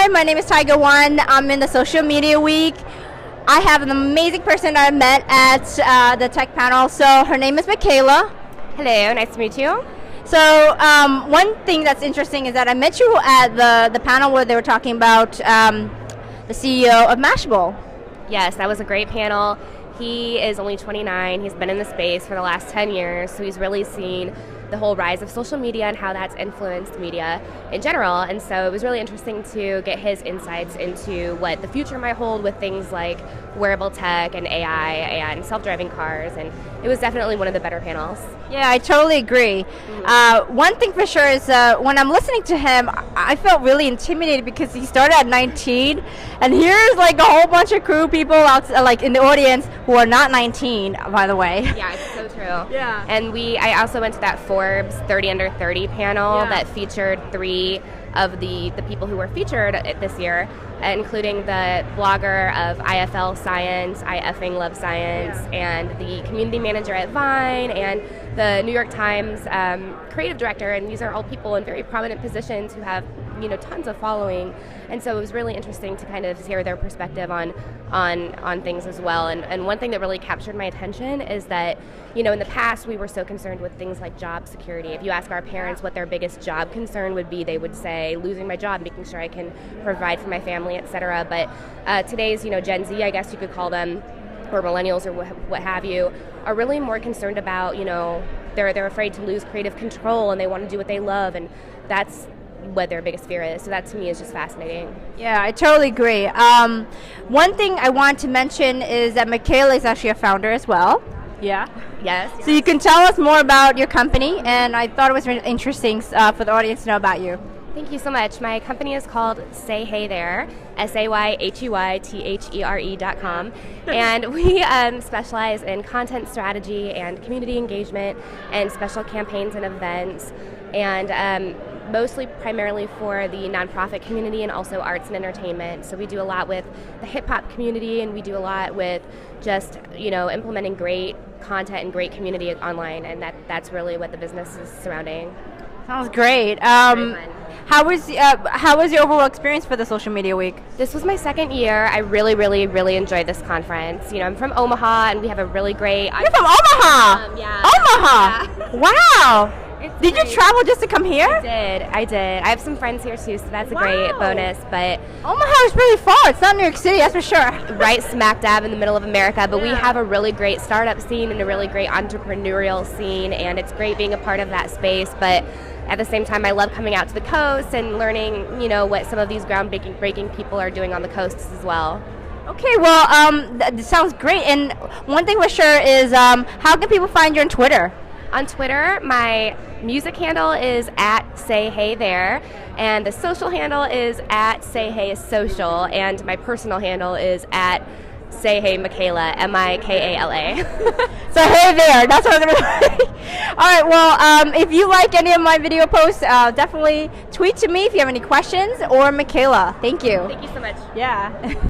Hi, my name is Tiger One. I'm in the social media week. I have an amazing person I met at the tech panel. So her name is Michaela. Hello, nice to meet you. So one thing that's interesting is that I met you at the panel where they were talking about the CEO of Mashable. Yes, that was a great panel. He is only 29. He's been in the space for the last 10 years, so he's really seen the whole rise of social media and how that's influenced media in general. And so it was really interesting to get his insights into what the future might hold with things like wearable tech and AI and self-driving cars. And it was definitely one of the better panels. Yeah, I totally agree. One thing for sure is when I'm listening to him, I felt really intimidated because he started at 19, and here's like a whole bunch of crew people out like in the audience who are not 19, by the way. Yeah, it's so true. Yeah. And I also went to that Forbes 30 under 30 panel that featured 3 of the people who were featured this year, including the blogger of IFL Science, I effing love science, and the community manager at Vine, and the New York Times creative director. And these are all people in very prominent positions who have tons of following. And so it was really interesting to kind of hear their perspective on things as well. And one thing that really captured my attention is that in the past we were so concerned with things like job security. If you ask our parents what their biggest job concern would be, they would say losing my job, making sure I can provide for my family, etc. But today's Gen Z, I guess you could call them, or millennials or what have you, are really more concerned about they're afraid to lose creative control, and they want to do what they love, and that's what their biggest fear is. So that to me is just fascinating. Yeah, I totally agree. One thing I want to mention is that Michaela is actually a founder as well. Yeah. Yes. So you can tell us more about your company, and I thought it was really interesting for the audience to know about you. Thank you so much. My company is called Say Hey There, SayHeyThere.com, and we specialize in content strategy and community engagement and special campaigns and events, and primarily for the nonprofit community and also arts and entertainment. So we do a lot with the hip hop community, and we do a lot with just implementing great content and great community online, and that's really what the business is surrounding. Sounds great. How was your overall experience for the social media week? This was my second year. I really, really, really enjoyed this conference. I'm from Omaha, and we have a really great. You're from Omaha? Yeah. Omaha. Yeah. Wow. Did you travel just to come here? I did. I have some friends here too, so that's a great bonus. But Omaha is really far. It's not New York City, that's for sure. Right smack dab in the middle of America. But we have a really great startup scene and a really great entrepreneurial scene, and it's great being a part of that space. But at the same time, I love coming out to the coast and learning, what some of these groundbreaking people are doing on the coasts as well. Okay, well, that sounds great. And one thing for sure is, how can people find you on Twitter? On Twitter, my music handle is @SayHeyThere, and the social handle is @SayHeySocial, and my personal handle is @SayHeyMichaela, MIKALA. So hey there, that's what I'm going to say. All right, well, if you like any of my video posts, definitely tweet to me if you have any questions, or Michaela. Thank you. Thank you so much. Yeah.